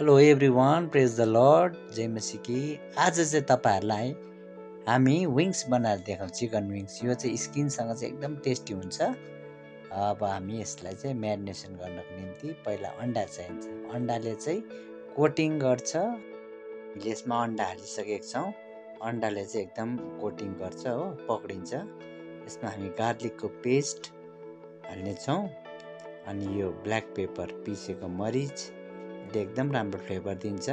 Hello everyone, praise the lord, जय मसीकी। आज चाहिँ तपाईँहरूलाई हामी विङ्स बनाएर देखाउँछौँ, चिकन विङ्स। यो चाहिँ स्किनसँग चाहिँ एकदम टेस्टी हुन्छ। अब हामी यसलाई चाहिँ म्यारिनेसन गर्नको निम्ति पहिला अन्डा चाहिन्छ। अन्डाले चाहिँ कोटिङ गर्छ। यसमा अन्डा हालिसकेका छौँ। अन्डाले चाहिँ एकदम कोटिङ गर्छ हो, पक्रिन्छ। यसमा हामी गार्लिकको पेस्ट हाल्नेछौँ। अनि यो ब्ल्याक पेपर, पिसेको मरिच, एकदम राम्रो फ्लेभर दिन्छ।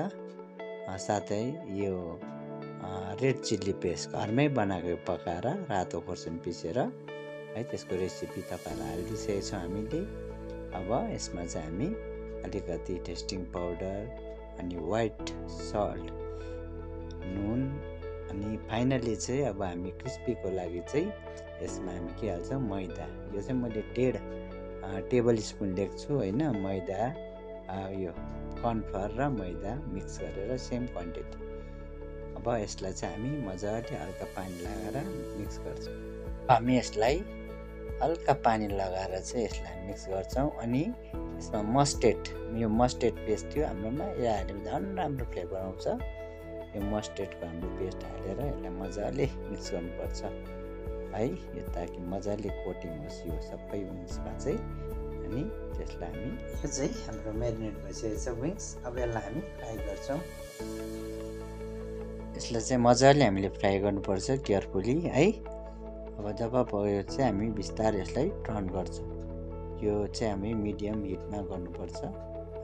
साथै यो रेड चिल्ली पेस्ट घरमै बनाएको पकाएर रातो खोर्सानी पिसेर है, त्यसको रेसिपी तपाईँहरूलाई हालिदिइसकेको छौँ हामीले। अब यसमा चाहिँ हामी अलिकति टेस्टिङ पाउडर अनि वाइट सल्ट, नुन, अनि फाइनली चाहिँ अब हामी क्रिस्पीको लागि चाहिँ यसमा हामी के हाल्छौँ, मैदा। यो चाहिँ मैले 1.5 टेबल स्पुन लिएको छु होइन। मैदा, यो कर्नफ्लोर र मैदा मिक्स गरेर सेम क्वान्टिटी। अब यसलाई चाहिँ हामी मजाले हल्का पानी लगाएर मिक्स गर्छौँ। हामी यसलाई हल्का पानी लगाएर चाहिँ यसलाई मिक्स गर्छौँ। अनि यसमा मस्टर्ड, यो मस्टर्ड पेस्ट थियो हाम्रोमा, यो हाल्यो भने झन् राम्रो फ्लेभर आउँछ। यो मस्टर्डको हाम्रो पेस्ट हालेर यसलाई मजाले मिक्स गर्नुपर्छ है, यो ताकि मजाले कोटिङ होस् यो सबै विङ्समा चाहिँ। अनि त्यसलाई हामी, यो चाहिँ हाम्रो म्यारिनेट भइसकेको छ विङ्स। अब यसलाई हामी फ्राई गर्छौँ। यसलाई चाहिँ मजाले हामीले फ्राई गर्नुपर्छ केयरफुली है। अब जब भयो चाहिँ हामी बिस्तारै यसलाई टर्न गर्छौँ। यो चाहिँ हामी मिडियम हिटमा गर्नुपर्छ,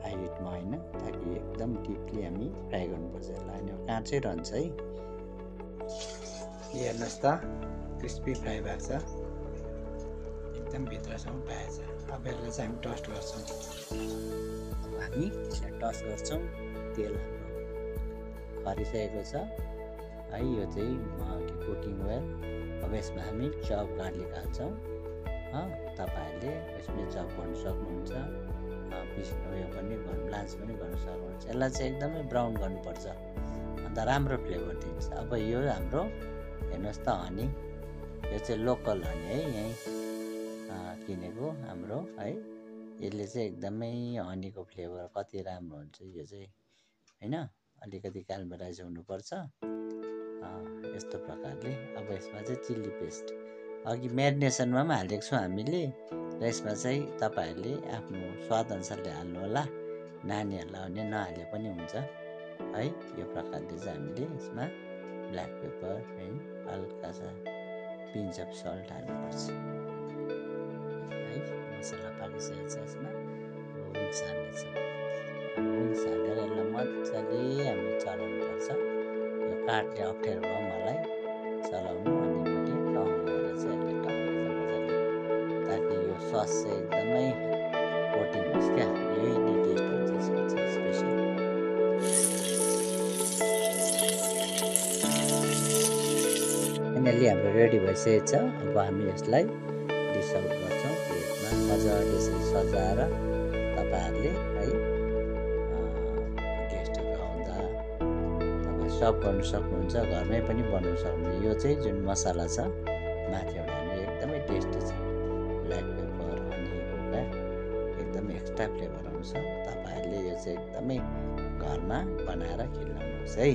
हाई हिटमा होइन, ताकि एकदम डिपली हामी फ्राई गर्नुपर्छ यसलाई। अनि काँचै रहन्छ है। हेर्नुहोस् त, क्रिस्पी फ्राई भएको छ, एकदम भित्रसम्म पाएछ। अब यसलाई चाहिँ हामी टस्ट गर्छौँ। अब हामी यसलाई टस्ट गर्छौँ। तेल हाम्रो खरिसकेको छ है, यो चाहिँ कुकिङ ओइल। अब यसमा हामी चप गार्लिक हाल्छौँ। तपाईँहरूले यसमा चप गर्नु सक्नुहुन्छ, उयो पनि ब्लान्च पनि गर्नु सक्नुहुन्छ। यसलाई चाहिँ एकदमै ब्राउन गर्नुपर्छ, अन्त राम्रो फ्लेभर दिन्छ। अब यो हाम्रो हेर्नुहोस् त, हनी, यो चाहिँ लोकल हनी है, यहीँ किनेको हाम्रो है। यसले चाहिँ एकदमै हनीको फ्लेभर कति राम्रो हुन्छ यो चाहिँ होइन। अलिकति क्यारामेलाइज हुनुपर्छ यस्तो प्रकारले। अब यसमा चाहिँ चिल्ली पेस्ट अघि म्यारिनेसनमा पनि हालेको छौँ हामीले, र यसमा चाहिँ तपाईँहरूले आफ्नो स्वादअनुसारले हाल्नु होला। नानीहरूलाई भने नहाले पनि हुन्छ है। यो प्रकारले चाहिँ हामीले यसमा ब्ल्याक पेपर है, हल्का सा पिन्च अफ सल्ट हाल्नुपर्छ है। मसला पाकिसकेको छ यसमा। अब विङ्स हाल्नेछौँ। विङ्स हालेर यसलाई मजाले हामी चलाउनुपर्छ। यो काट्ने अप्ठ्यारो भयो मलाई चलाउनु, अनि मैले टङ गरेर चाहिँ यसलाई टङ्ग्रेर मजाले, ताकि यो सस चाहिँ एकदमै कोटिङ होस् क्या। यही नै टेस्ट हुन्छ यसको चाहिँ स्पेसल। फाइनली हाम्रो रेडी भइसकेको छ। अब हामी यसलाई डिस आउट गर्छौँ प्लेटमा, मजाले सजाएर। तपाईँहरूले है गेस्टहरू आउँदा तपाईँ सर्भ गर्नु सक्नुहुन्छ, घरमै पनि बनाउनु सक्नुहुन्छ। यो चाहिँ जुन मसला छ माथिबाट हामी एकदमै टेस्टी छ, ब्ल्याक पेपर, हनीको क्या, एकदमै एक्स्ट्रा फ्लेभर आउँछ। तपाईँहरूले यो चाहिँ एकदमै घरमा बनाएर खिलाउनुहोस् है।